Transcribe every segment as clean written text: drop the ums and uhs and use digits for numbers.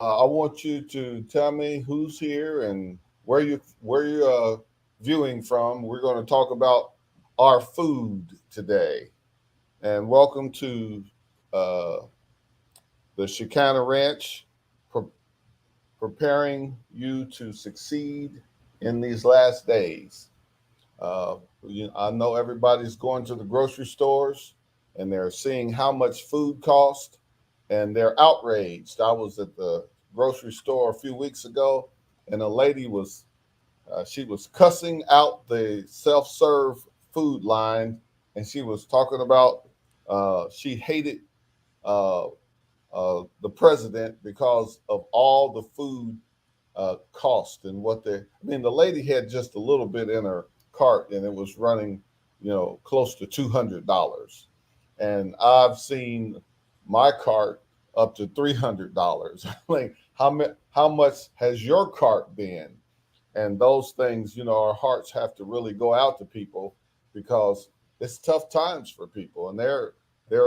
I want you to tell me who's here and where you're viewing from. We're going to talk about our food today. And welcome to uh, the Shekinah Ranch, pre- preparing you to succeed in these last days. Uh, I know everybody's going to the grocery stores and they're seeing how much food costs and they're outraged. I was at the grocery store a few weeks ago and a lady was she was cussing out the self-serve food line and she was talking about she hated uh, the president because of all the food cost and what they. I mean, the lady had just a little bit in her cart, and it was running, close to $200. And I've seen my cart up to $300. Like, how much has your cart been? And those things, our hearts have to really go out to people because it's tough times for people, and they're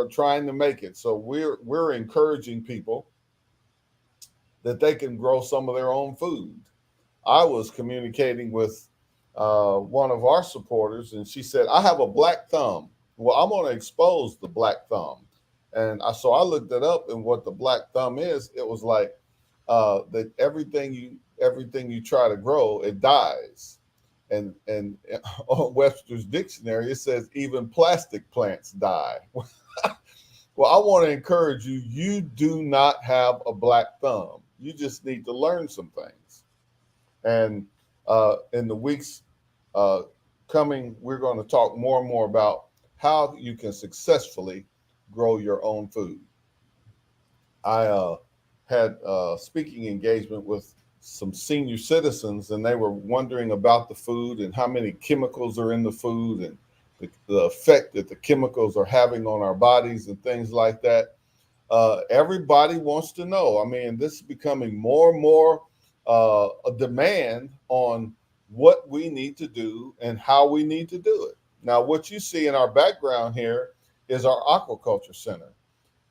trying to make it. So we're encouraging people that they can grow some of their own food. I was communicating with one of our supporters, and she said, "I have a black thumb." Well, I'm going to expose the black thumb, and so I looked it up, and what the black thumb is, it was like that everything you try to grow, it dies, and on Webster's dictionary, it says even plastic plants die. Well, I want to encourage you. You do not have a black thumb. You just need to learn some things. And in the weeks uh, coming, we're going to talk more and more about how you can successfully grow your own food. I had a speaking engagement with some senior citizens, and they were wondering about the food and how many chemicals are in the food and the effect that the chemicals are having on our bodies and things like that. Everybody wants to know. I mean, this is becoming more and more a demand on what we need to do and how we need to do it. Now, what you see in our background here is our aquaculture center.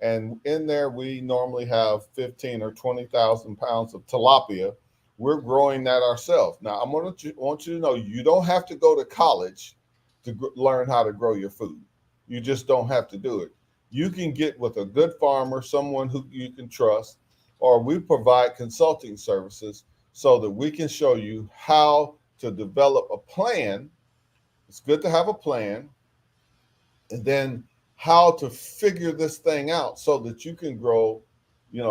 And in there, we normally have 15 or 20,000 pounds of tilapia. We're growing that ourselves. Now, want you to know you don't have to go to college to learn how to grow your food. You just don't have to do it. You can get with a good farmer, someone who you can trust, or we provide consulting services so that we can show you how to develop a plan. It's good to have a plan, and then how to figure this thing out so that you can grow,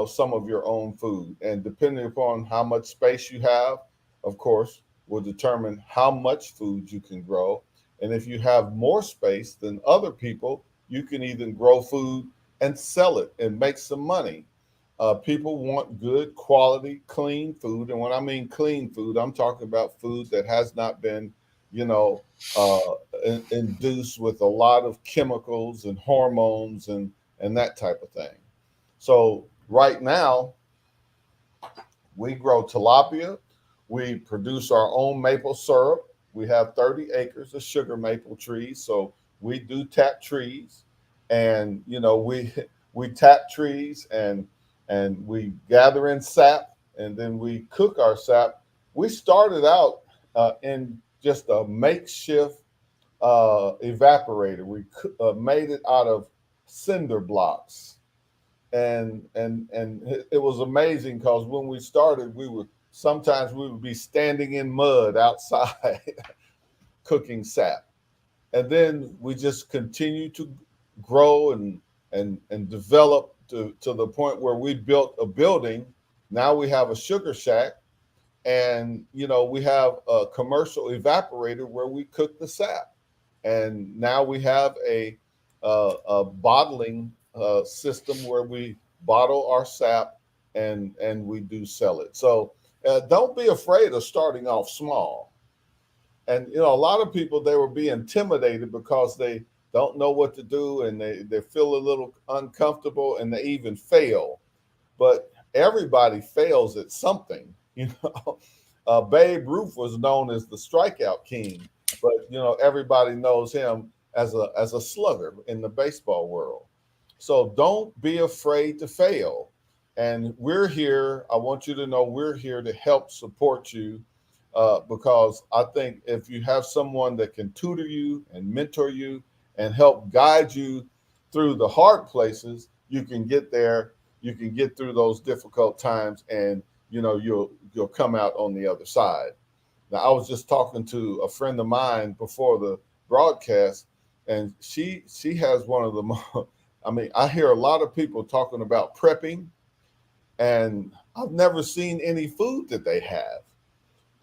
some of your own food. And depending upon how much space you have, of course, will determine how much food you can grow. And if you have more space than other people, you can even grow food and sell it and make some money. People want good quality, clean food. And when I mean clean food, I'm talking about food that has not been, you know, uh, induced with a lot of chemicals and hormones and that type of thing. So right now, we grow tilapia. We produce our own maple syrup. We have 30 acres of sugar maple trees. So we do tap trees, and we tap trees and we gather in sap, and then we cook our sap. We started out in just a makeshift evaporator. We made it out of cinder blocks, and it was amazing because when we started, we would be standing in mud outside cooking sap, and then we just continued to grow and develop to the point where we built a building. Now we have a sugar shack, and we have a commercial evaporator where we cook the sap, and now we have a bottling system where we bottle our sap and we do sell it. So don't be afraid of starting off small. And a lot of people, they will be intimidated because they don't know what to do, and they feel a little uncomfortable, and they even fail. But everybody fails at something. Babe Ruth was known as the strikeout king, but everybody knows him as a slugger in the baseball world. So don't be afraid to fail. And we're here. I want you to know we're here to help support you, because I think if you have someone that can tutor you and mentor you and help guide you through the hard places, you can get there. You can get through those difficult times, and you'll come out on the other side. Now, I was just talking to a friend of mine before the broadcast, and she has one of the more. I mean, I hear a lot of people talking about prepping, and I've never seen any food that they have.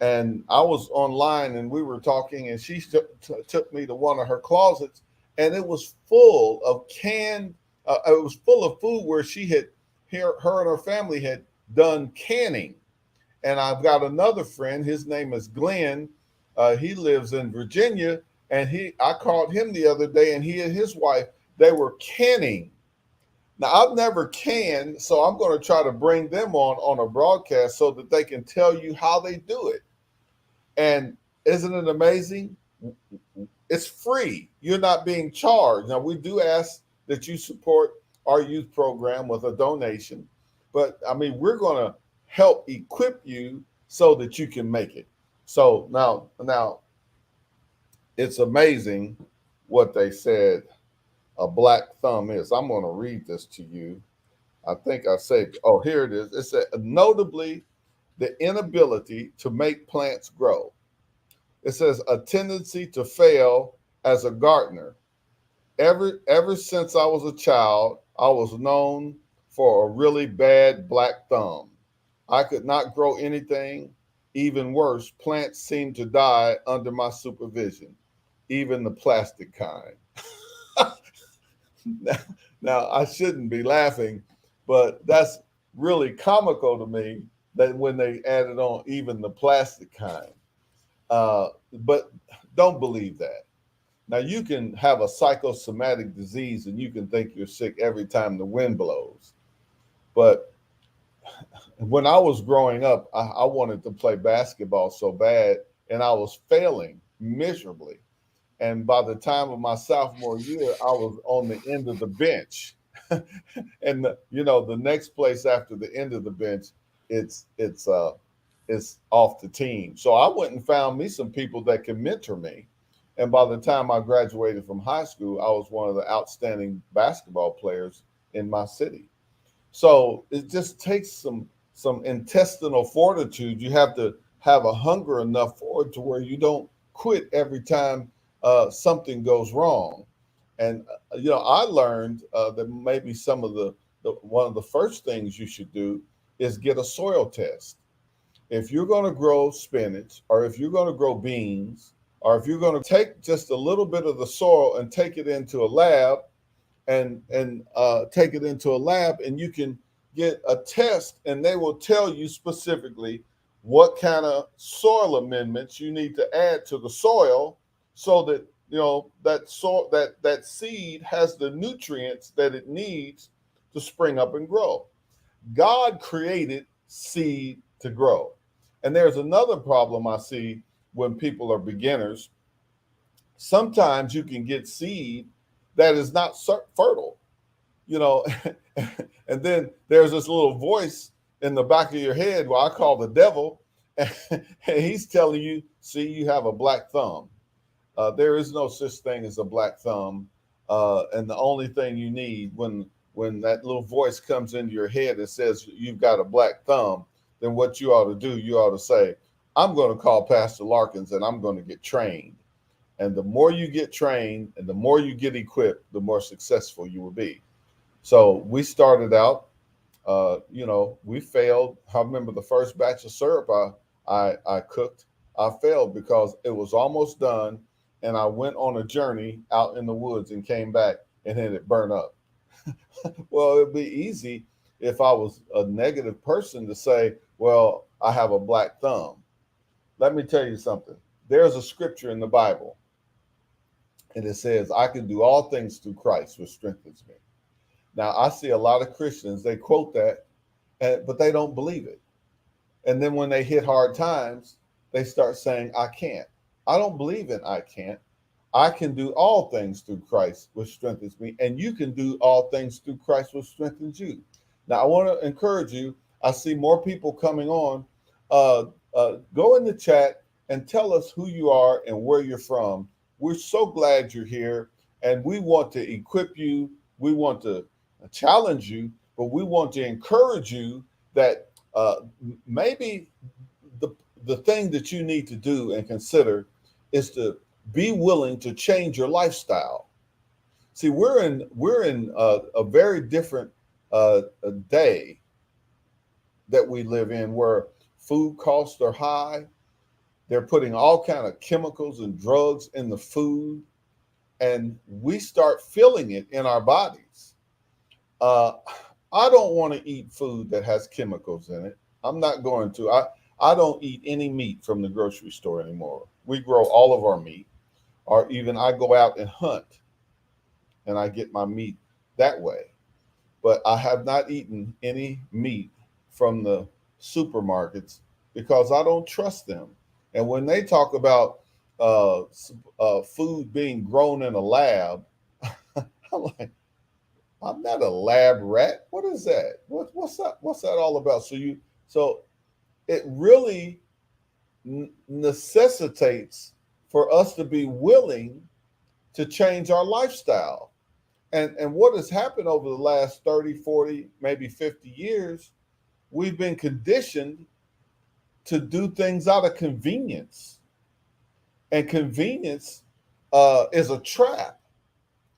And I was online and we were talking, and she took me to one of her closets, and it was full of canned. It was full of food where she had her and her family had done canning. And I've got another friend. His name is Glenn. He lives in Virginia, and I called him the other day, and he and his wife, they were canning. Now, I've never canned, so I'm going to try to bring them on a broadcast so that they can tell you how they do it. And isn't it amazing? It's free. You're not being charged. Now, we do ask that you support our youth program with a donation, but I mean, we're going to help equip you so that you can make it. So now it's amazing what they said a black thumb is. I'm going to read this to you. I think I said, oh, here it is. It said, notably, the inability to make plants grow. It says, a tendency to fail as a gardener. Ever since I was a child, I was known for a really bad black thumb. I could not grow anything. Even worse, plants seemed to die under my supervision, even the plastic kind. Now, I shouldn't be laughing, but that's really comical to me that when they added on even the plastic kind. But don't believe that. Now, you can have a psychosomatic disease and you can think you're sick every time the wind blows. But when I was growing up, I wanted to play basketball so bad, and I was failing miserably. And by the time of my sophomore year, I was on the end of the bench. And the next place after the end of the bench, it's off the team. So I went and found me some people that can mentor me. And by the time I graduated from high school, I was one of the outstanding basketball players in my city. So it just takes some intestinal fortitude. You have to have a hunger enough for it to where you don't quit every time something goes wrong. And I learned that maybe some of the one of the first things you should do is get a soil test. If you're going to grow spinach, or if you're going to grow beans, or if you're going to take just a little bit of the soil and take it into a lab, and take it into a lab, and you can get a test, and they will tell you specifically what kind of soil amendments you need to add to the soil so that that seed has the nutrients that it needs to spring up and grow. God created seed to grow. And there's another problem I see when people are beginners. Sometimes you can get seed that is not fertile, and then there's this little voice in the back of your head, what I call the devil, and he's telling you, see, you have a black thumb. There is no such thing as a black thumb, and the only thing you need when that little voice comes into your head and says you've got a black thumb, then what you ought to do, you ought to say, I'm going to call Pastor Larkins and I'm going to get trained. And the more you get trained and the more you get equipped, the more successful you will be. So we started out, we failed. I remember the first batch of syrup I cooked, I failed because it was almost done. And I went on a journey out in the woods and came back and then it burned up. Well, it'd be easy if I was a negative person to say, well, I have a black thumb. Let me tell you something. There's a scripture in the Bible, and it says, I can do all things through Christ, which strengthens me. Now, I see a lot of Christians, they quote that, but they don't believe it. And then when they hit hard times, they start saying, I can't. I don't believe in I can't. I can do all things through Christ, which strengthens me. And you can do all things through Christ, which strengthens you. Now, I want to encourage you. I see more people coming on. Uh, go in the chat and tell us who you are and where you're from. We're so glad you're here, and we want to equip you. We want to challenge you, but we want to encourage you that maybe the the thing that you need to do and consider is to be willing to change your lifestyle. See, we're in a very different a day that we live in, where food costs are high. They're putting all kind of chemicals and drugs in the food, and we start feeling it in our bodies. Uh, I don't want to eat food that has chemicals in it. I'm not going to. I don't eat any meat from the grocery store anymore. We grow all of our meat, or even I go out and hunt and I get my meat that way. But I have not eaten any meat from the supermarkets because I don't trust them. And when they talk about food being grown in a lab, I'm like, I'm not a lab rat. What is that? What's that? What's that all about? So it really necessitates for us to be willing to change our lifestyle. And what has happened over the last 30, 40, maybe 50 years, we've been conditioned to do things out of convenience. And convenience is a trap.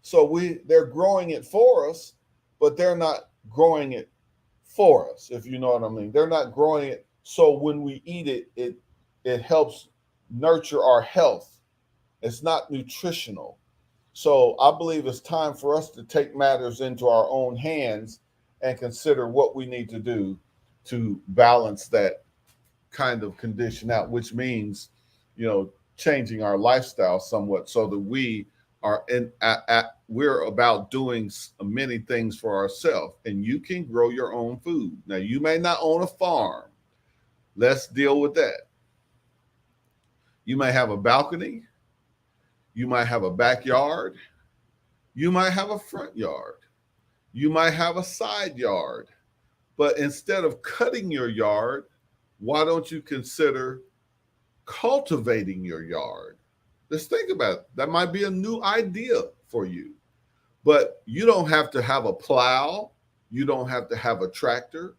So they're growing it for us, but they're not growing it for us, if you know what I mean. They're not growing it so when we eat it, it helps nurture our health. It's not nutritional. So I believe it's time for us to take matters into our own hands and consider what we need to do to balance that kind of condition out, which means, changing our lifestyle somewhat so that we are we're about doing many things for ourselves, and you can grow your own food. Now, you may not own a farm. Let's deal with that. You may have a balcony. You might have a backyard. You might have a front yard. You might have a side yard. But instead of cutting your yard, why don't you consider cultivating your yard? Let's think about it. That might be a new idea for you. But you don't have to have a plow. You don't have to have a tractor.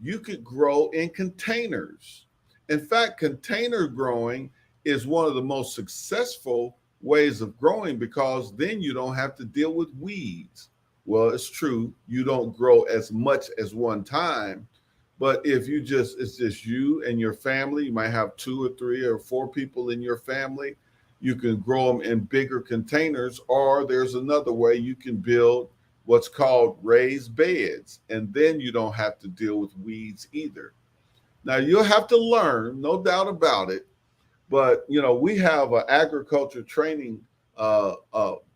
You could grow in containers. In fact, container growing is one of the most successful ways of growing, because then you don't have to deal with weeds. Well, it's true, you don't grow as much as one time, but if it's just you and your family, you might have 2 or 3 or 4 people in your family, you can grow them in bigger containers. Or there's another way, you can build what's called raised beds, and then you don't have to deal with weeds either. Now, you'll have to learn, no doubt about it. But, we have agriculture training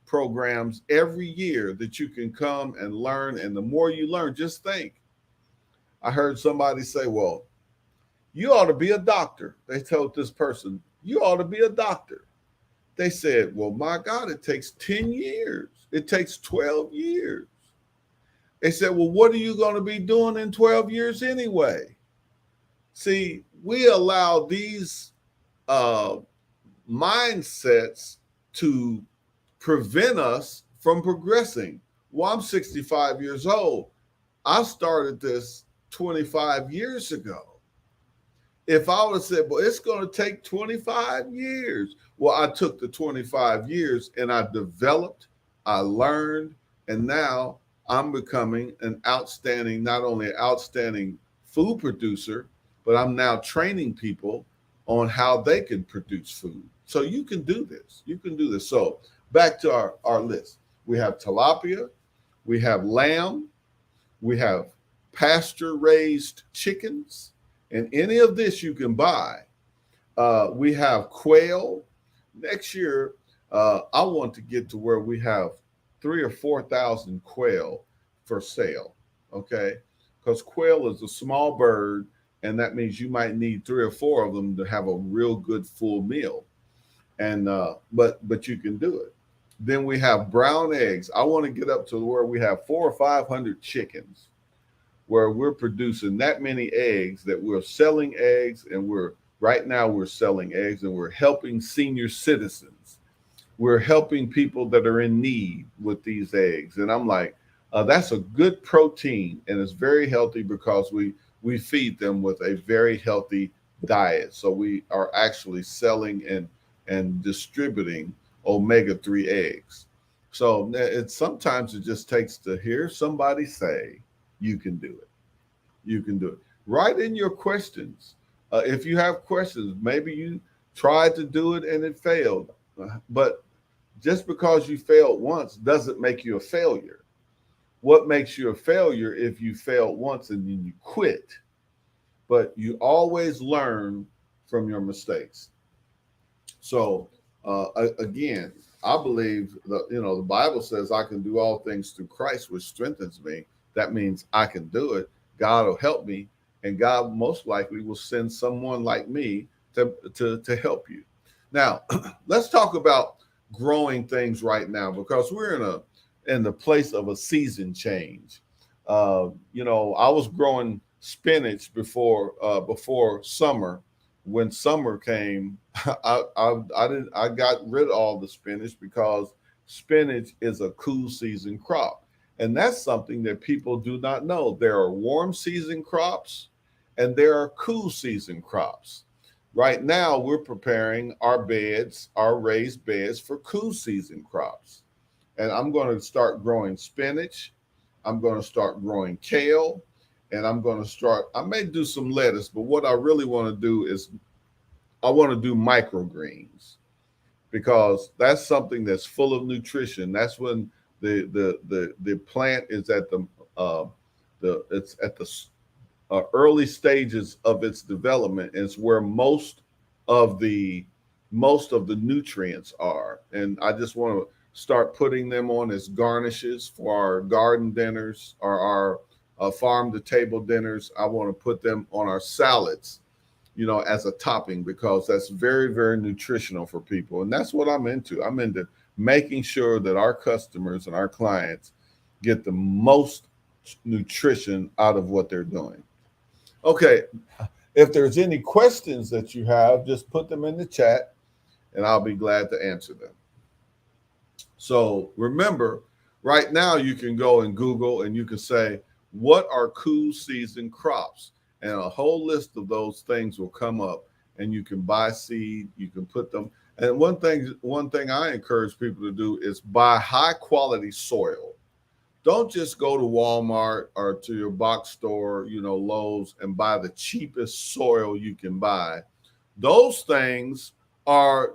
programs every year that you can come and learn. And the more you learn, just think. I heard somebody say, well, you ought to be a doctor. They told this person, you ought to be a doctor. They said, well, my God, it takes 10 years. It takes 12 years. They said, well, what are you going to be doing in 12 years anyway? See, we allow these mindsets to prevent us from progressing. Well, I'm 65 years old. I started this 25 years ago. If I would have said, well, it's going to take 25 years. Well, I took the 25 years and I developed, I learned, and now I'm becoming not only an outstanding food producer, but I'm now training people on how they can produce food. So you can do this. You can do this. So back to our list. We have tilapia, we have lamb, we have pasture-raised chickens, and any of this you can buy. We have quail. Next year, I want to get to where we have 3,000 or 4,000 quail for sale, okay? Because quail is a small bird, and that means you might need 3 or 4 of them to have a real good full meal. And but you can do it. Then we have brown eggs. I want to get up to where we have 400 or 500 chickens. where we're producing that many eggs that we're selling eggs, and right now we're selling eggs, and we're helping senior citizens. We're helping people that are in need with these eggs. And I'm like, that's a good protein, and it's very healthy because we feed them with a very healthy diet. So we are actually selling and distributing omega-3 eggs. So it's sometimes it just takes to hear somebody say, you can do it. You can do it. Write in your questions. If you have questions, maybe you tried to do it and it failed. But just because you failed once doesn't make you a failure. What makes you a failure if you failed once and then you quit? But you always learn from your mistakes. So again, I believe the Bible says I can do all things through Christ, which strengthens me. That means I can do it. God will help me, and God most likely will send someone like me to help you. Now, let's talk about growing things right now, because we're in the place of a season change. I was growing spinach before summer. When summer came, I got rid of all the spinach because spinach is a cool season crop. And that's something that people do not know. There are warm season crops and there are cool season crops. Right now, we're preparing our raised beds for cool season crops. And I'm going to start growing spinach. I'm going to start growing kale. And I may do some lettuce, but what I really want to do is I want to do microgreens, because that's something that's full of nutrition. That's when the plant is at the early stages of its development. It's where of the most of the nutrients are, and I just want to start putting them on as garnishes for our garden dinners or our farm to table dinners. I want to put them on our salads, as a topping, because that's very, very nutritional for people. And that's what I'm into. I'm into making sure that our customers and our clients get the most nutrition out of what they're doing. Okay. If there's any questions that you have, just put them in the chat and I'll be glad to answer them. So remember, right now you can go and Google and you can say, what are cool season crops? And a whole list of those things will come up, and you can buy seed, you can put them. And one thing I encourage people to do is buy high quality soil. Don't just go to Walmart or to your box store, Lowe's, and buy the cheapest soil you can buy. Those things are,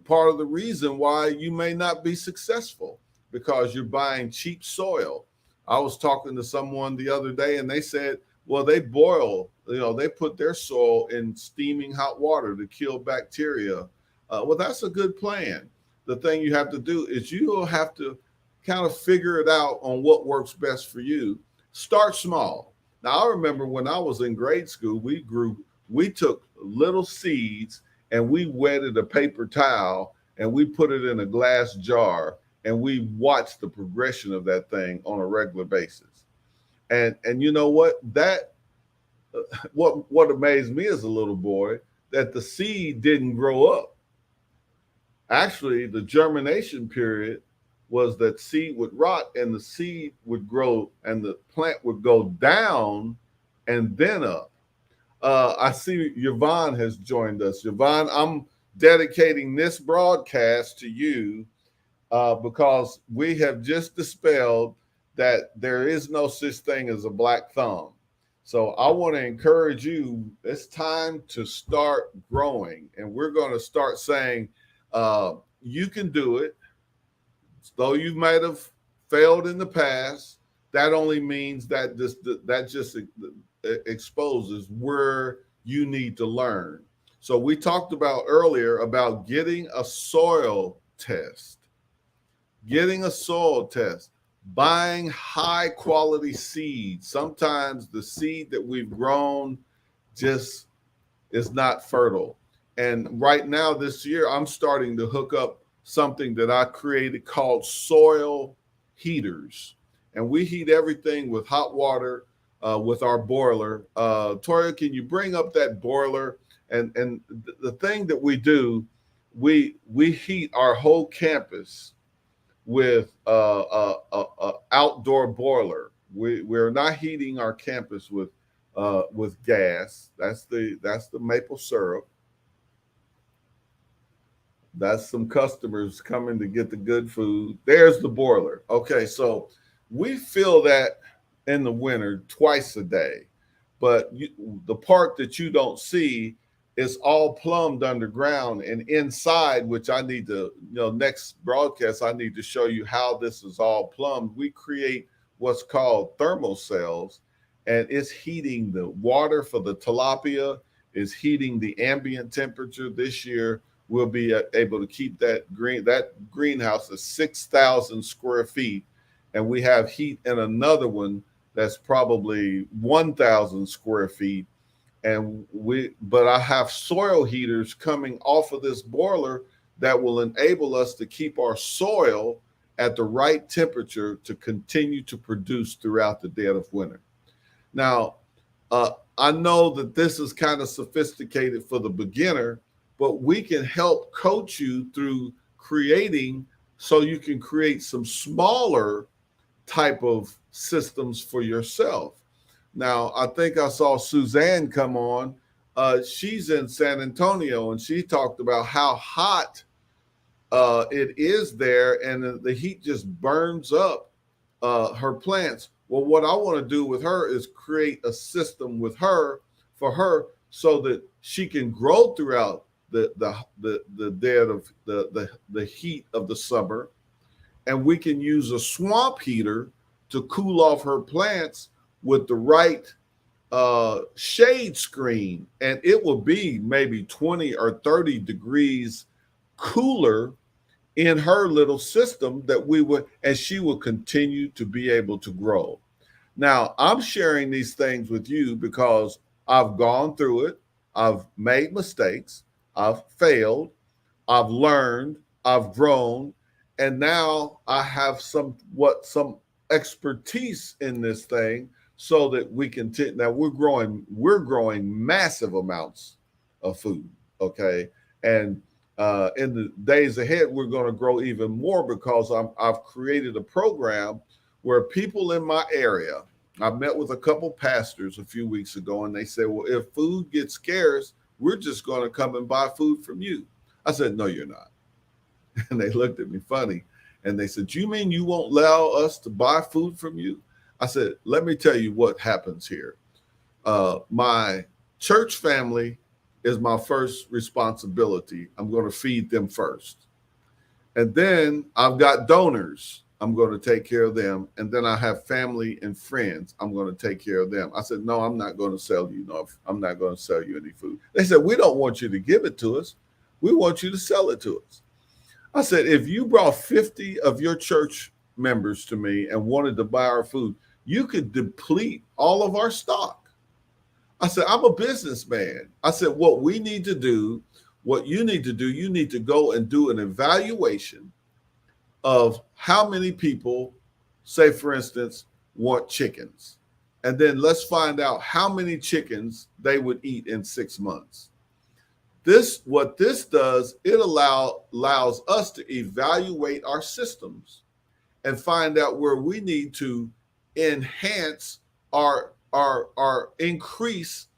part of the reason why you may not be successful, because you're buying cheap soil. I was talking to someone the other day and they said, well, they put their soil in steaming hot water to kill bacteria. Well, that's a good plan. The thing you have to do is you'll have to kind of figure it out on what works best for you. Start small. Now, I remember when I was in grade school, we took little seeds and we wetted a paper towel and we put it in a glass jar and we watched the progression of that thing on a regular basis. And you know what? What amazed me as a little boy, that the seed didn't grow up. Actually, the germination period was that seed would rot and the seed would grow and the plant would go down and then up. I see Yvonne has joined us. Yvonne, I'm dedicating this broadcast to you because we have just dispelled that there is no such thing as a black thumb. So I want to encourage you, it's time to start growing. And we're going to start saying, you can do it. Though you might have failed in the past, that only means that that just exposes where you need to learn. So we talked about earlier about getting a soil test, buying high quality seed. Sometimes the seed that we've grown just is not fertile. And right now this year, I'm starting to hook up something that I created called soil heaters. And we heat everything with hot water. with our boiler. Toria, can you bring up that boiler? And the thing that we do, we heat our whole campus with a outdoor boiler. We're not heating our campus with gas. That's the maple syrup. That's some customers coming to get the good food. There's the boiler. Okay, so we fill that in the winter twice a day. But the part that you don't see is all plumbed underground and inside, which I need to, next broadcast, I need to show you how this is all plumbed. We create what's called thermal cells, and it's heating the water for the tilapia, is heating the ambient temperature. This year we'll be able to keep that greenhouse is 6,000 square feet, and we have heat in another one that's probably 1,000 square feet. But I have soil heaters coming off of this boiler that will enable us to keep our soil at the right temperature to continue to produce throughout the dead of winter. Now, I know that this is kind of sophisticated for the beginner, but we can help coach you through creating so you can create some smaller type of systems for yourself. Now, I think I saw Suzanne come on. She's in San Antonio, and she talked about how hot it is there, and the heat just burns up her plants. Well, what I want to do with her is create a system with her for her so that she can grow throughout the dead of the heat of the summer, and we can use a swamp heater to cool off her plants with the right shade screen, and it will be maybe 20 or 30 degrees cooler in her little system and she will continue to be able to grow. Now, I'm sharing these things with you because I've gone through it. I've made mistakes. I've failed. I've learned. I've grown. And now I have some expertise in this thing so that we can now we're growing massive amounts of food. Okay. And in the days ahead, we're going to grow even more because I've created a program where people in my area, I met with a couple pastors a few weeks ago, and they said, well, if food gets scarce, we're just going to come and buy food from you. I said, no, you're not. And they looked at me funny, and they said, you mean you won't allow us to buy food from you? I said, let me tell you what happens here. My church family is my first responsibility. I'm going to feed them first. And then I've got donors. I'm going to take care of them. And then I have family and friends. I'm going to take care of them. I said, no, I'm not going to sell you. No, I'm not going to sell you any food. They said, we don't want you to give it to us. We want you to sell it to us. I said, if you brought 50 of your church members to me and wanted to buy our food, you could deplete all of our stock. I said, I'm a businessman. I said, what you need to do, you need to go and do an evaluation of how many people, say, for instance, want chickens. And then let's find out how many chickens they would eat in 6 months. What this does, it allows us to evaluate our systems and find out where we need to enhance our increase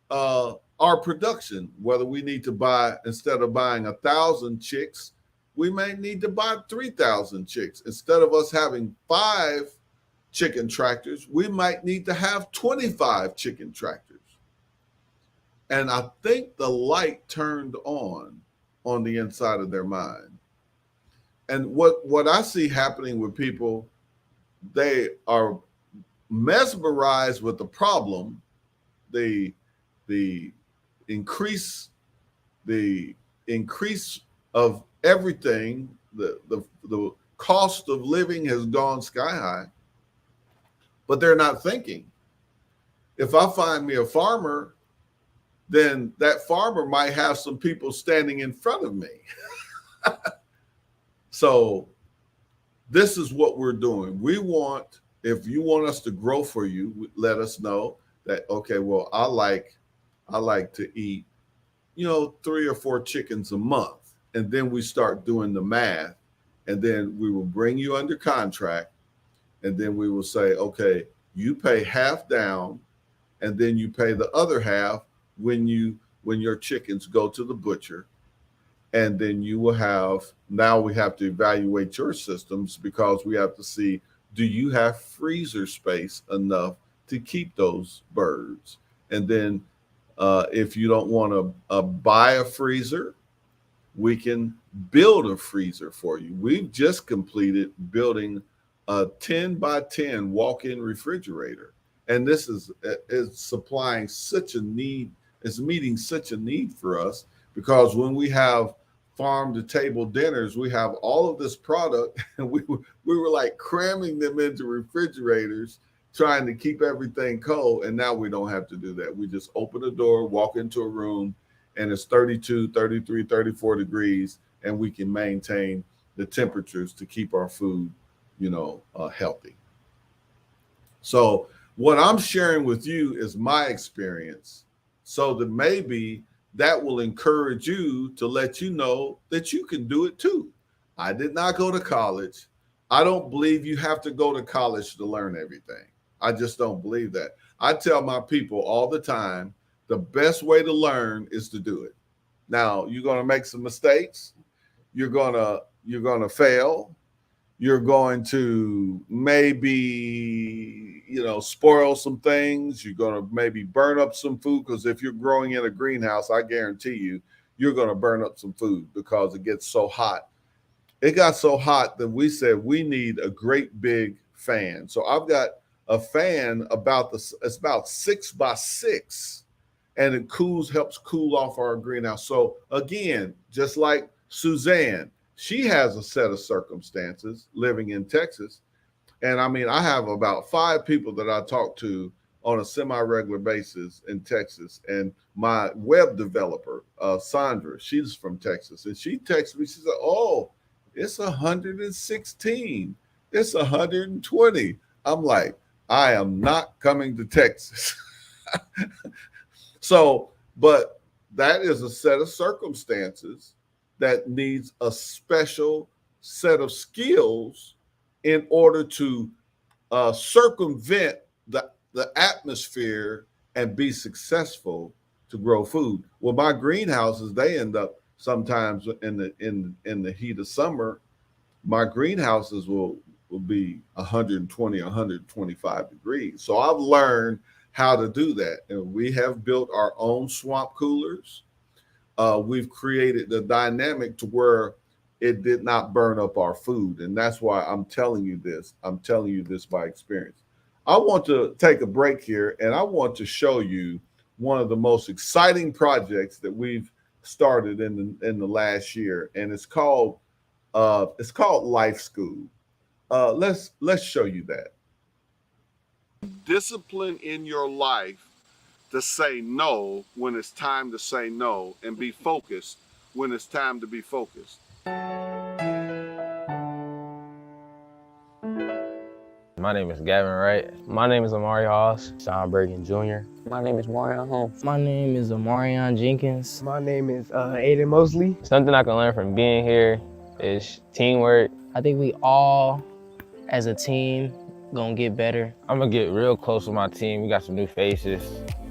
our production, whether we need to buy, instead of buying 1,000 chicks, we may need to buy 3,000 chicks. Instead of us having 5 chicken tractors, we might need to have 25 chicken tractors. And I think the light turned on the inside of their mind. And what I see happening with people, they are mesmerized with the problem, the increase of everything, the cost of living has gone sky high, but they're not thinking. If I find me a farmer, then that farmer might have some people standing in front of me. So this is what we're doing. We want, if you want us to grow for you, let us know that, okay, well, I like to eat, 3 or 4 chickens a month. And then we start doing the math, and then we will bring you under contract, and then we will say, okay, you pay half down, and then you pay the other half when your chickens go to the butcher. And then you will now we have to evaluate your systems, because we have to see, do you have freezer space enough to keep those birds? And then if you don't want to buy a freezer, we can build a freezer for you. We've just completed building a 10 by 10 walk-in refrigerator. And this is supplying such a need, it's meeting such a need for us, because when we have farm to table dinners, we have all of this product, and we were like cramming them into refrigerators, trying to keep everything cold. And now we don't have to do that. We just open the door, walk into a room, and it's 32, 33, 34 degrees, and we can maintain the temperatures to keep our food, healthy. So what I'm sharing with you is my experience, so that maybe that will encourage you, to let you know that you can do it too. I did not go to college. I don't believe you have to go to college to learn everything. I just don't believe that. I tell my people all the time, the best way to learn is to do it. Now, you're going to make some mistakes. You're going to fail. You're going to maybe, spoil some things. You're going to maybe burn up some food, because if you're growing in a greenhouse, I guarantee you're going to burn up some food, because it gets so hot. It got so hot that we said we need a great big fan. So I've got a fan it's about 6 by 6, and it helps cool off our greenhouse. So again, just like Suzanne, she has a set of circumstances living in Texas. And I have about 5 people that I talk to on a semi-regular basis in Texas. And my web developer, Sandra, she's from Texas, and she texted me, she said, oh, it's 116. It's 120. I'm like, I am not coming to Texas. So, but that is a set of circumstances that needs a special set of skills in order to circumvent the atmosphere and be successful to grow food. Well, my greenhouses, they end up sometimes in the heat of summer, my greenhouses will be 120, 125 degrees. So I've learned how to do that. And we have built our own swamp coolers. We've created the dynamic to where it did not burn up our food. And that's why I'm telling you this. I'm telling you this by experience. I want to take a break here, and I want to show you one of the most exciting projects that we've started in the last year. And it's called Life School. Let's show you that. Discipline in your life to say no when it's time to say no, and be focused when it's time to be focused. My name is Gavin Wright. My name is Amari Hoss. Sean Bergen Jr. My name is Marion Holmes. My name is Amarion Jenkins. My name is Aiden Mosley. Something I can learn from being here is teamwork. I think we all, as a team, gonna get better. I'm gonna get real close with my team. We got some new faces.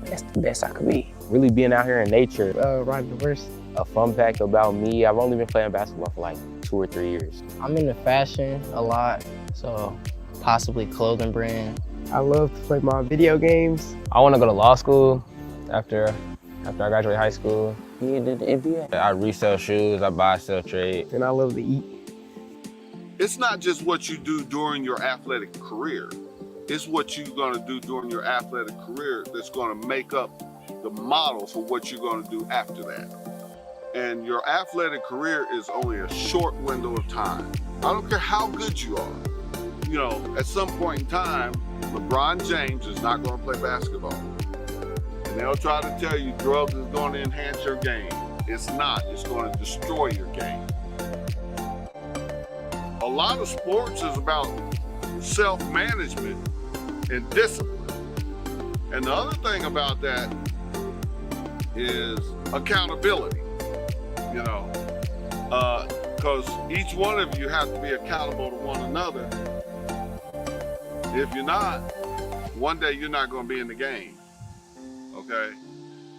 That's the best I could be. Really being out here in nature. Riding the verse. A fun fact about me, I've only been playing basketball for like 2 or 3 years. I'm into fashion a lot, so possibly clothing brand. I love to play my video games. I wanna go to law school after I graduate high school. You did the NBA. I resell shoes, I buy, sell, trade. And I love to eat. It's not just what you do during your athletic career. It's what you're going to do during your athletic career that's going to make up the model for what you're going to do after that. And your athletic career is only a short window of time. I don't care how good you are. At some point in time, LeBron James is not going to play basketball. And they'll try to tell you drugs is going to enhance your game. It's not. It's going to destroy your game. A lot of sports is about self-management and discipline. And the other thing about that is accountability, you know, because each one of you have to be accountable to one another. If you're not, one day you're not going to be in the game, okay?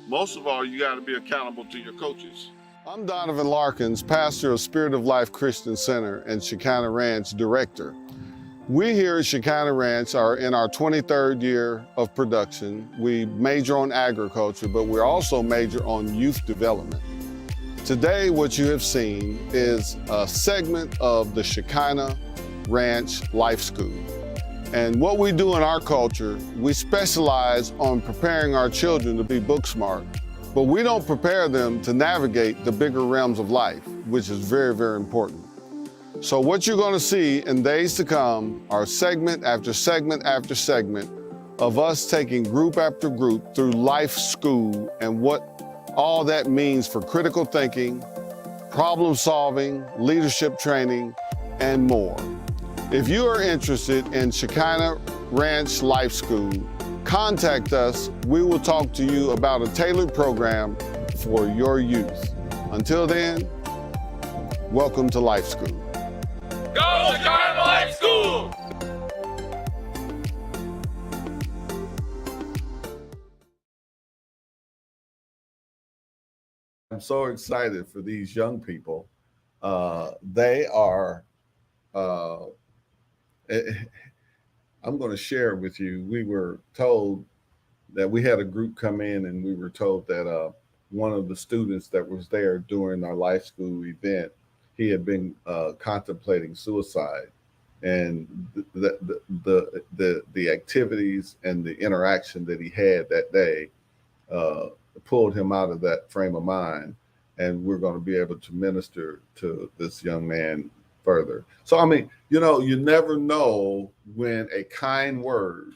Most of all, you got to be accountable to your coaches. I'm Donovan Larkins, pastor of Spirit of Life Christian Center and Shekinah Ranch director. We here at Shekinah Ranch are in our 23rd year of production. We major on agriculture, but we're also major on youth development. Today, what you have seen is a segment of the Shekinah Ranch Life School. And what we do in our culture, we specialize on preparing our children to be book smart, but we don't prepare them to navigate the bigger realms of life, which is very, very important. So what you're gonna see in days to come are segment after segment after segment of us taking group after group through life school and what all that means for critical thinking, problem solving, leadership training, and more. If you are interested in Shekinah Ranch Life School, contact us. We will talk to you about a tailored program for your youth. Until then, welcome to Life School. Go Shekinah Life School! I'm so excited for these young people. They are, I'm going to share with you. We were told that we had a group come in and we were told that one of the students that was there during our life school event, he had been contemplating suicide, and the activities and the interaction that he had that day pulled him out of that frame of mind. And we're going to be able to minister to this young man further. So, I mean, you know, you never know when a kind word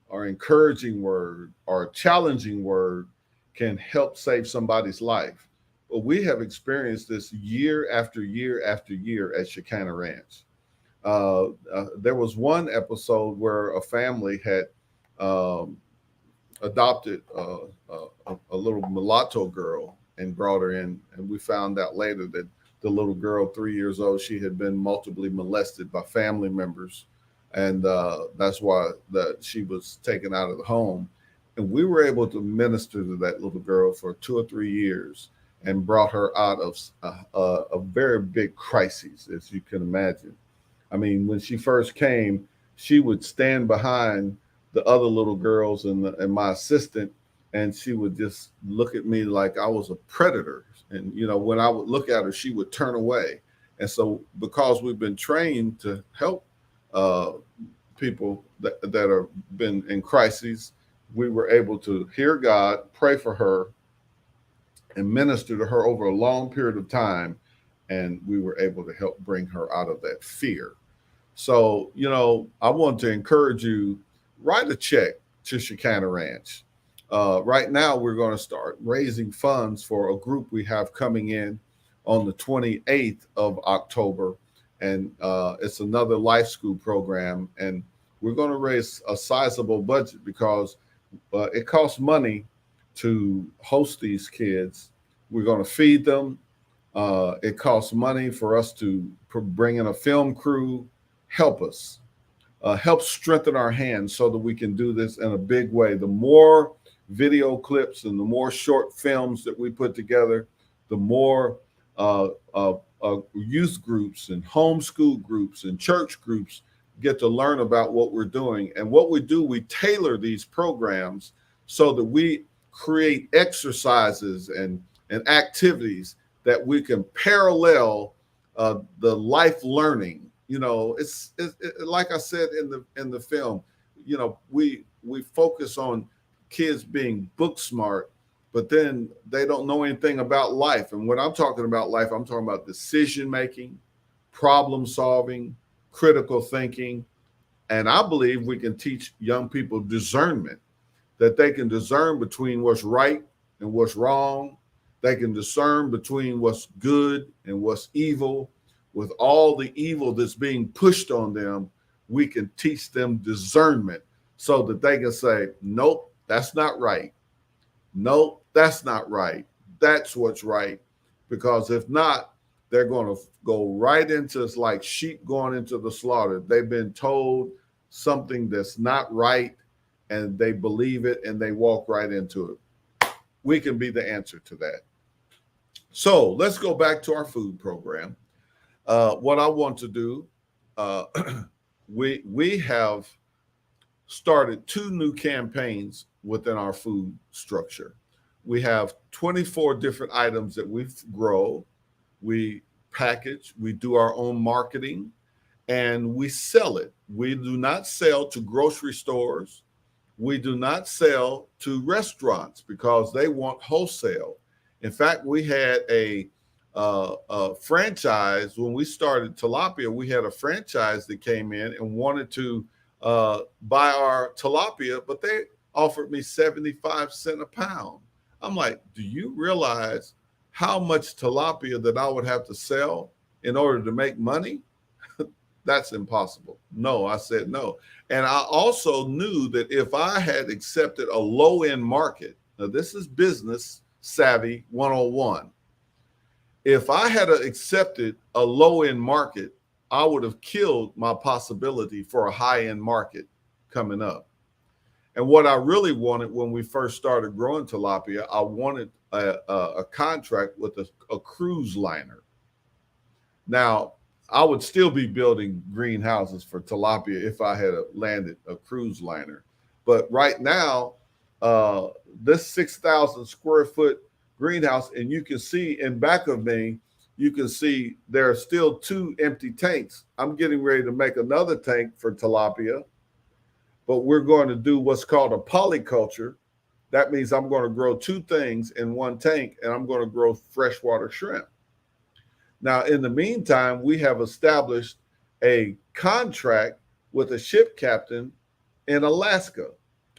or encouraging word or a challenging word can help save somebody's life. But we have experienced this year after year after year at Shekinah Ranch. There was one episode where a family had adopted a little mulatto girl and brought her in. And we found out later that the little girl, 3 years old, she had been multiply molested by family members. And that's why she was taken out of the home. And we were able to minister to that little girl for 2 or 3 years and brought her out of a very big crisis, as you can imagine. I mean, when she first came, she would stand behind the other little girls and my assistant, and she would just look at me like I was a predator. And, you know, when I would look at her, she would turn away. And so because we've been trained to help people that have been in crises, we were able to hear God, pray for her, and minister to her over a long period of time. And we were able to help bring her out of that fear. So, you know, I want to encourage you, write a check to Shekinah Ranch. Right now, we're going to start raising funds for a group we have coming in on the 28th of October. And it's another life school program. And we're going to raise a sizable budget because it costs money to host these kids. We're going to feed them. It costs money for us to bring in a film crew. Help us. Help strengthen our hands so that we can do this in a big way. The more video clips and the more short films that we put together, the more youth groups and homeschool groups and church groups get to learn about what we're doing. And what we do, we tailor these programs so that we create exercises and activities that we can parallel the life learning. You know, it's like I said in the film, you know, we focus on kids being book smart, but then they don't know anything about life. And when I'm talking about life, I'm talking about decision making, problem solving, critical thinking. And I believe we can teach young people discernment, that they can discern between what's right and what's wrong. They can discern between what's good and what's evil. With all the evil that's being pushed on them, we can teach them discernment so that they can say, nope, that's not right. Nope, that's not right. That's what's right. Because if not, they're going to go right into, it's like sheep going into the slaughter. They've been told something that's not right, and they believe it and they walk right into it. We can be the answer to that. So let's go back to our food program. What I want to do, we have started 2 new campaigns within our food structure. We have 24 different items that we grow, we package, we do our own marketing, and we sell it. We do not sell to grocery stores. We do not sell to restaurants because they want wholesale. In fact, we had a franchise when we started tilapia. We had a franchise that came in and wanted to buy our tilapia, but they offered me 75 cents a pound. I'm like, do you realize how much tilapia that I would have to sell in order to make money? That's impossible. No, I said no. And I also knew that if I had accepted a low-end market, now this is business savvy 101. If I had accepted a low-end market, I would have killed my possibility for a high-end market coming up. And what I really wanted when we first started growing tilapia, I wanted a contract with a cruise liner. Now, I would still be building greenhouses for tilapia if I had landed a cruise liner. But right now, this 6,000 square foot greenhouse, and you can see in back of me, you can see there are still 2 empty tanks. I'm getting ready to make another tank for tilapia, but we're going to do what's called a polyculture. That means I'm going to grow 2 things in 1 tank, and I'm going to grow freshwater shrimp. Now, in the meantime, we have established a contract with a ship captain in Alaska.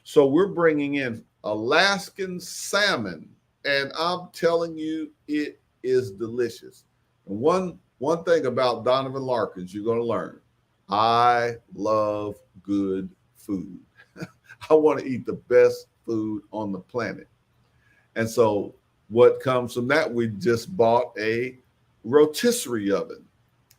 So we're bringing in Alaskan salmon, and I'm telling you, it is delicious. And one thing about Donovan Larkins, you're going to learn, I love good food. I want to eat the best food on the planet. And so what comes from that, we just bought a rotisserie oven,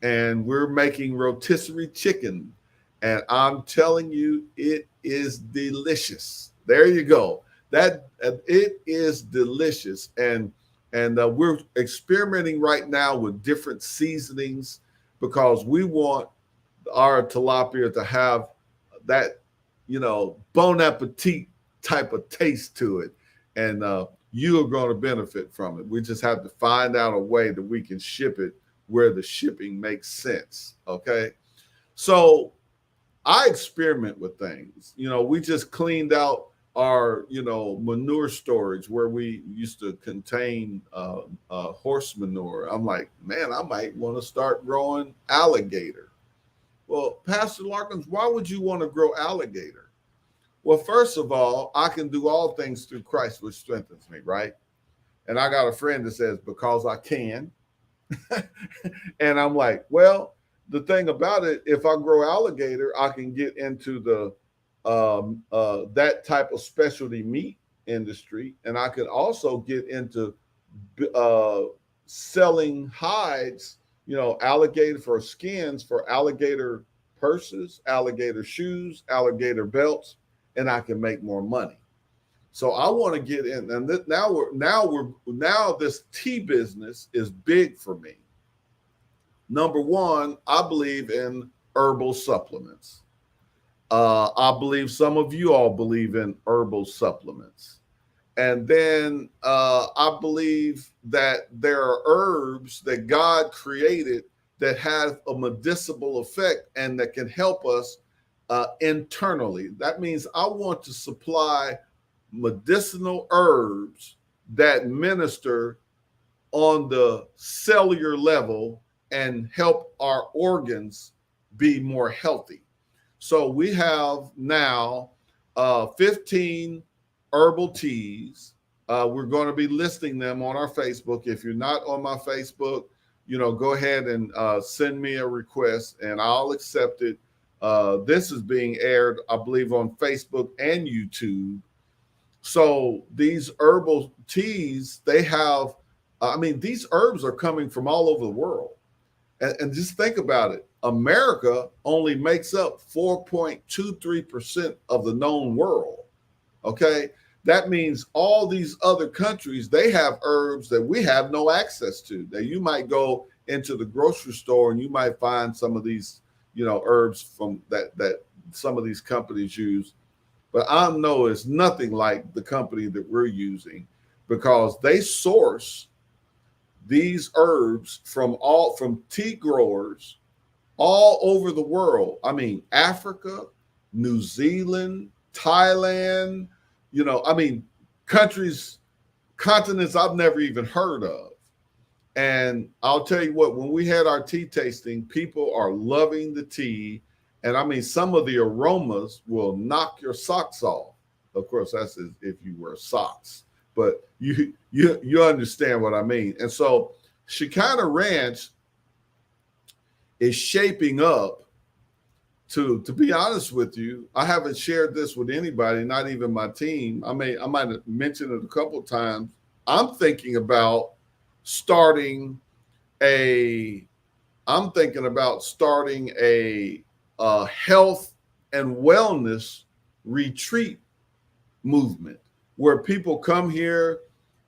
and we're making rotisserie chicken. And I'm telling you, it is delicious. There you go. That it is delicious. And we're experimenting right now with different seasonings because we want our tilapia to have that, bon appetit type of taste to it. And you are going to benefit from it. We just have to find out a way that we can ship it where the shipping makes sense. Okay. So I experiment with things. We just cleaned out our, manure storage where we used to contain horse manure. I'm like, man, I might want to start growing alligator. Well, Pastor Larkins, why would you want to grow alligator? Well, first of all, I can do all things through Christ, which strengthens me, right? And I got a friend that says, because I can. And I'm like, well, the thing about it, if I grow alligator, I can get into the that type of specialty meat industry. And I can also get into selling hides, alligator for skins, for alligator purses, alligator shoes, alligator belts, and I can make more money. So I want to get in, and now this tea business is big for me. Number one, I believe in herbal supplements. I believe some of you all believe in herbal supplements. And then I believe that there are herbs that God created that have a medicinal effect and that can help us internally. That means I want to supply medicinal herbs that minister on the cellular level and help our organs be more healthy. So we have now 15 herbal teas. We're going to be listing them on our Facebook. If you're not on my Facebook, go ahead and send me a request and I'll accept it. This is being aired, I believe, on Facebook and YouTube. So these herbal teas, they have, I mean, these herbs are coming from all over the world. And just think about it. America only makes up 4.23% of the known world. Okay. That means all these other countries, they have herbs that we have no access to. That you might go into the grocery store and you might find some of these, herbs from that some of these companies use. But I know it's nothing like the company that we're using, because they source these herbs from tea growers all over the world. I mean, Africa, New Zealand, Thailand, countries, continents I've never even heard of. And I'll tell you what, when we had our tea tasting, people are loving the tea. And I mean, some of the aromas will knock your socks off. Of course, that's if you wear socks, but you understand what I mean. And so Shekinah Ranch is shaping up to be honest with you, I haven't shared this with anybody, not even my team. I might have mentioned it a couple of times. I'm thinking about starting a health and wellness retreat movement where people come here,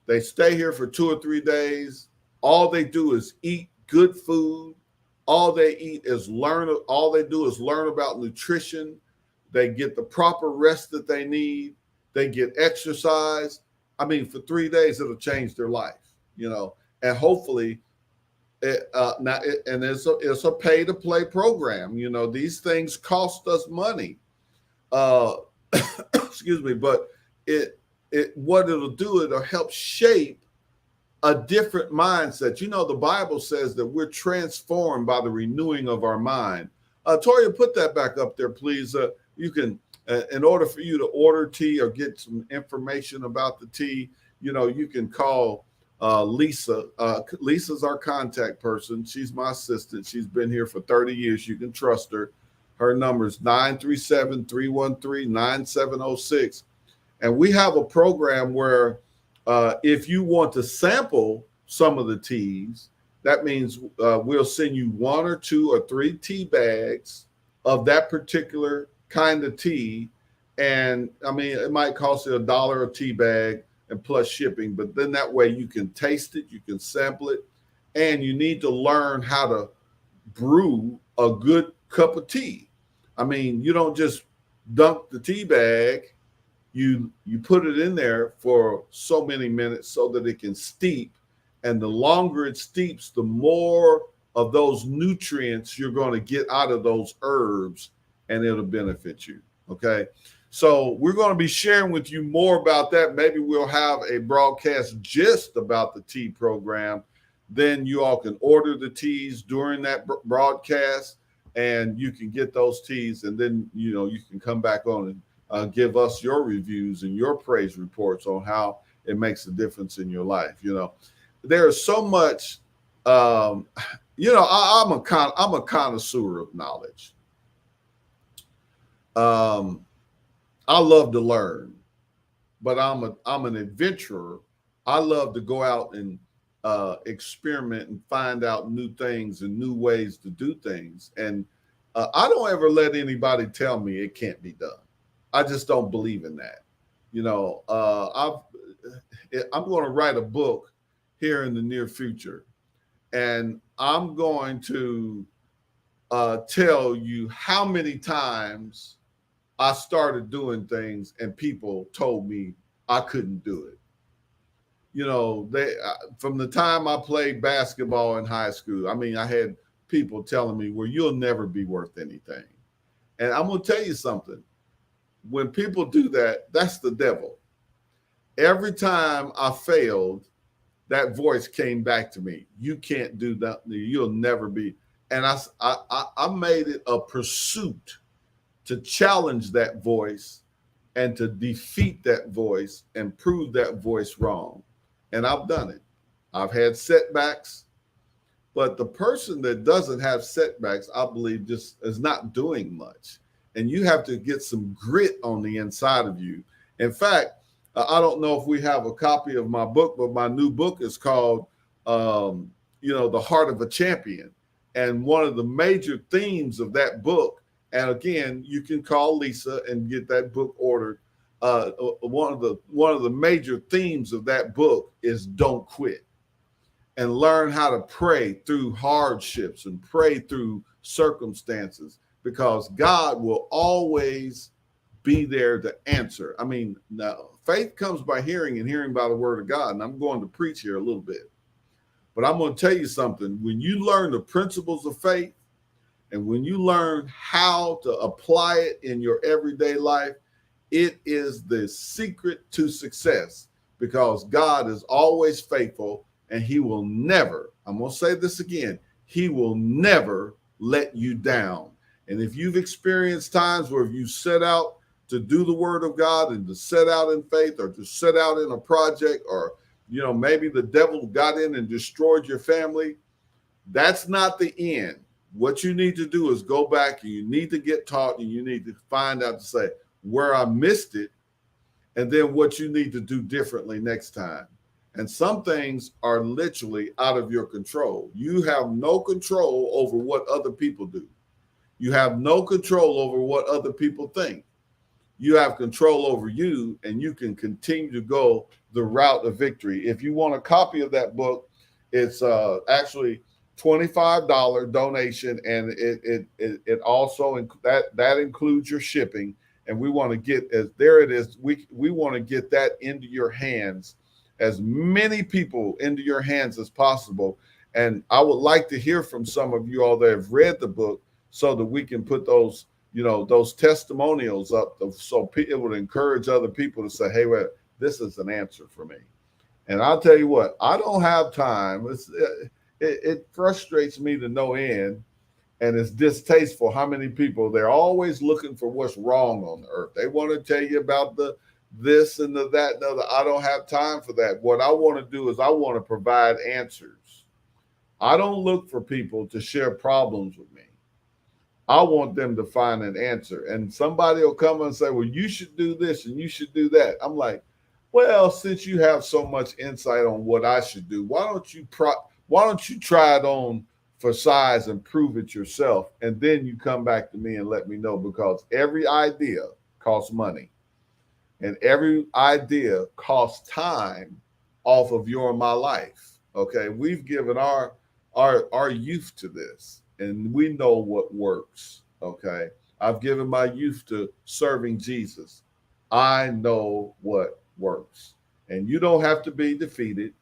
they stay here for 2 or 3 days. All they do is eat good food. All they do is learn about nutrition. They get the proper rest that they need. They get exercise. I mean, for 3 days, it'll change their life, and hopefully it's a pay to play program. These things cost us money. Excuse me, but what it'll do, it'll help shape a different mindset. The Bible says that we're transformed by the renewing of our mind. Toria, put that back up there, please. You can, in order for you to order tea or get some information about the tea, you can call Lisa. Lisa's our contact person. She's my assistant. She's been here for 30 years. You can trust her. Her number is 937-313-9706. And we have a program where if you want to sample some of the teas, that means we'll send you 1 or 2 or 3 tea bags of that particular kind of tea. And I mean, it might cost you $1 a tea bag and plus shipping, but then that way you can taste it, you can sample it, and you need to learn how to brew a good cup of tea. I mean, you don't just dunk the tea bag. You put it in there for so many minutes so that it can steep. And the longer it steeps, the more of those nutrients you're going to get out of those herbs, and it'll benefit you. Okay. So we're going to be sharing with you more about that. Maybe we'll have a broadcast just about the tea program. Then you all can order the teas during that broadcast, and you can get those teas. And then, you can come back on and give us your reviews and your praise reports on how it makes a difference in your life. There is so much, I'm a connoisseur of knowledge. I love to learn, but I'm an adventurer. I love to go out and experiment and find out new things and new ways to do things. And I don't ever let anybody tell me it can't be done. I just don't believe in that. I'm going to write a book here in the near future, and I'm going to tell you how many times I started doing things and people told me I couldn't do it. From the time I played basketball in high school, I mean, I had people telling me, well, you'll never be worth anything. And I'm going to tell you something. When people do that, that's the devil. Every time I failed, that voice came back to me. You can't do that. You'll never be. And I made it a pursuit to challenge that voice and to defeat that voice and prove that voice wrong. And I've done it. I've had setbacks. But the person that doesn't have setbacks, I believe, just is not doing much. And you have to get some grit on the inside of you. In fact, I don't know if we have a copy of my book, but my new book is called, The Heart of a Champion. And one of the major themes of that book, and again, you can call Lisa and get that book ordered. One of the major themes of that book is don't quit, and learn how to pray through hardships and pray through circumstances, because God will always be there to answer. I mean, now, faith comes by hearing, and hearing by the word of God. And I'm going to preach here a little bit. But I'm going to tell you something. When you learn the principles of faith, and when you learn how to apply it in your everyday life, it is the secret to success, because God is always faithful, and he will never, I'm going to say this again, he will never let you down. And if you've experienced times where you set out to do the word of God and to set out in faith, or to set out in a project, or maybe the devil got in and destroyed your family, that's not the end. What you need to do is go back, and you need to get taught, and you need to find out to say where I missed it, and then what you need to do differently next time. And some things are literally out of your control. You have no control over what other people do. You have no control over what other people think. You have control over you, and you can continue to go the route of victory. If you want a copy of that book, it's actually $25 donation, and it also that includes your shipping. And we want to get there it is. We want to get that into your hands, as many people into your hands as possible. And I would like to hear from some of you all that have read the book, so that we can put those testimonials up, so it would encourage other people to say, hey, well, this is an answer for me. And I'll tell you what, I don't have time. It frustrates me to no end, and it's distasteful how many people, they're always looking for what's wrong on the earth. They want to tell you about the this and the that and the other. I don't have time for that. What I want to do is I want to provide answers. I don't look for people to share problems with me. I want them to find an answer. And somebody will come and say, well, you should do this and you should do that. I'm like, well, since you have so much insight on what I should do, why don't you try it on for size and prove it yourself? And then you come back to me and let me know, because every idea costs money, and every idea costs time off of your and my life. Okay. We've given our youth to this, and we know what works. Okay. I've given my youth to serving Jesus. I know what works. And you don't have to be defeated.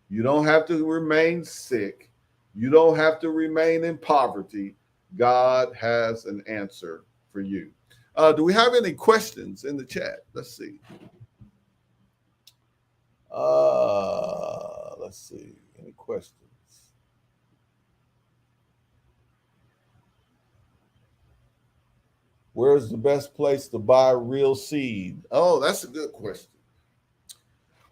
You don't have to remain sick. You don't have to remain in poverty. God has an answer for you. Do we have any questions in the chat? Let's see. Any questions? Where's the best place to buy real seed? Oh, that's a good question.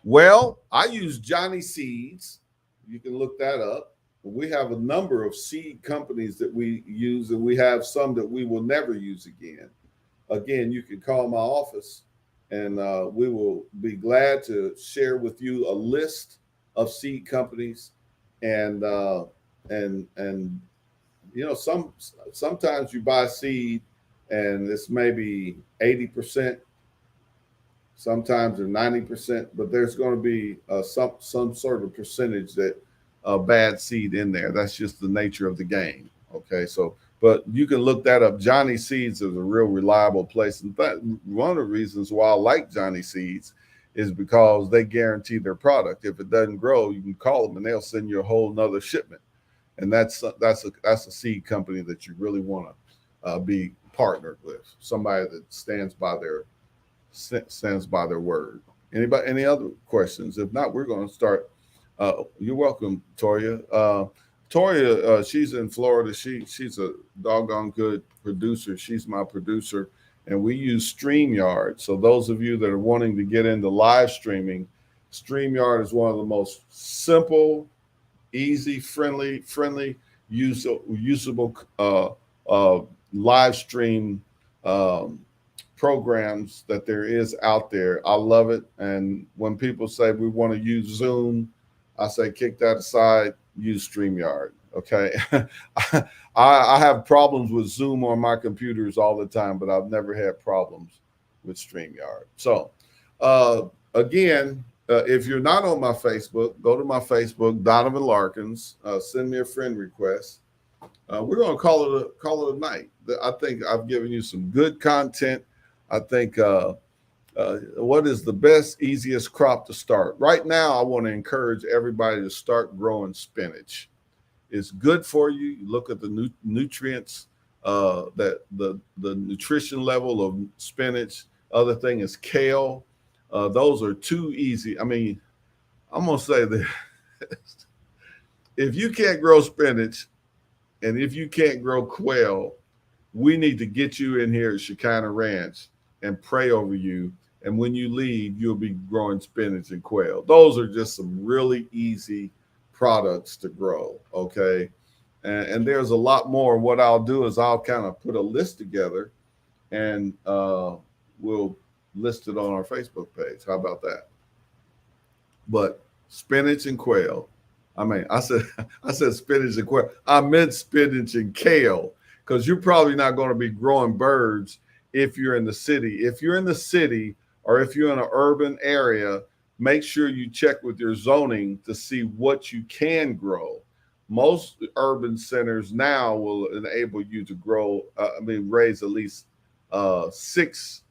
Well, I use Johnny Seeds. You can look that up. We have a number of seed companies that we use, and we have some that we will never use again. Again, you can call my office, and we will be glad to share with you a list of seed companies. And sometimes you buy seed and it's maybe 80%, sometimes they're 90%, but there's going to be some sort of percentage that bad seed in there. That's just the nature of the game. Okay, so but you can look that up. Johnny Seeds is a real reliable place. In fact, one of the reasons why I like Johnny Seeds is because they guarantee their product. If it doesn't grow, you can call them and they'll send you a whole nother shipment. And that's a seed company that you really want to be partnered with. Somebody that stands by their word. Anybody? Any other questions? If not, we're going to start. You're welcome, Toria. Toria, she's in Florida. She's a doggone good producer. She's my producer, and we use StreamYard. So those of you that are wanting to get into live streaming, StreamYard is one of the most simple, easy, friendly, usable live stream programs that there is out there. I love it. And when people say we want to use Zoom, I say kick that aside, use StreamYard. Okay. I have problems with Zoom on my computers all the time, but I've never had problems with StreamYard. So again, if you're not on my Facebook, go to my Facebook, Donovan Larkins, send me a friend request. We're going to call it a night. I think I've given you some good content. I think what is the best, easiest crop to start? Right now, I want to encourage everybody to start growing spinach. It's good for you. You look at the nutrients, that the nutrition level of spinach. Other thing is kale. Those are too easy. I mean, I'm going to say that if you can't grow spinach and if you can't grow quail, we need to get you in here at Shekinah Ranch and pray over you. And when you leave, you'll be growing spinach and quail. Those are just some really easy products to grow, okay? And there's a lot more. What I'll do is I'll kind of put a list together and we'll list it on our Facebook page. How about that? But spinach and quail. I said spinach and quail. I meant spinach and kale, because you're probably not going to be growing birds if you're in the city. If you're in the city or if you're in an urban area, make sure you check with your zoning to see what you can grow. Most urban centers now will enable you to raise at least 6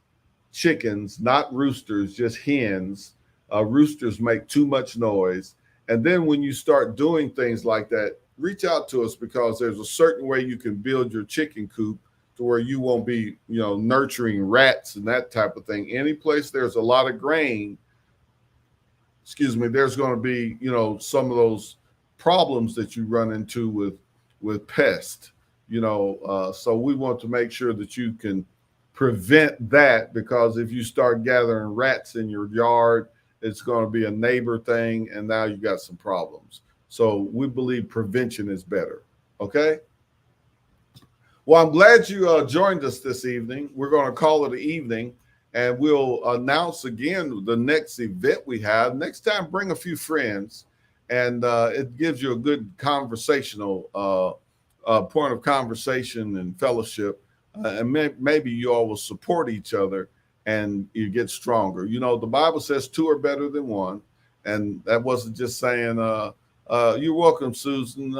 chickens, not roosters, just hens. Roosters make too much noise. And then when you start doing things like that, reach out to us, because there's a certain way you can build your chicken coop to where you won't be, nurturing rats and that type of thing. Any place there's a lot of grain, there's going to be, some of those problems that you run into with pests, so we want to make sure that you can prevent that, because if you start gathering rats in your yard, it's going to be a neighbor thing, and now you got some problems. So we believe prevention is better. Okay. Well, I'm glad you joined us this evening. We're going to call it an evening, and we'll announce again the next event we have. Next time, bring a few friends, and it gives you a good conversational point of conversation and fellowship. And maybe you all will support each other and you get stronger. The Bible says 2 are better than 1. And that wasn't just saying, you're welcome, Susan.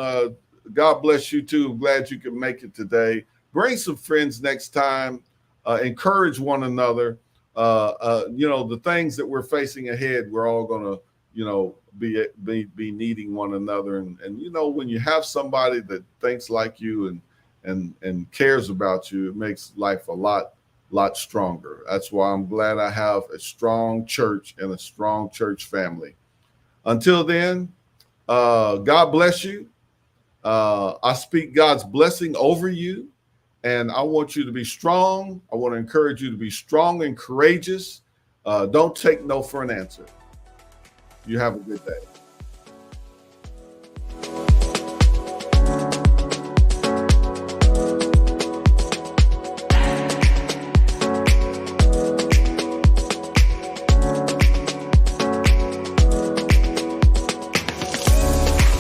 God bless you too. I'm glad you could make it today. Bring some friends next time. Encourage one another. The things that we're facing ahead, we're all going to, be needing one another. And when you have somebody that thinks like you and cares about you, it makes life a lot stronger. That's why I'm glad I have a strong church and a strong church family. Until then, God bless you. I speak God's blessing over you, and I want you to be strong. I want to encourage you to be strong and courageous. Don't take no for an answer. You have a good day.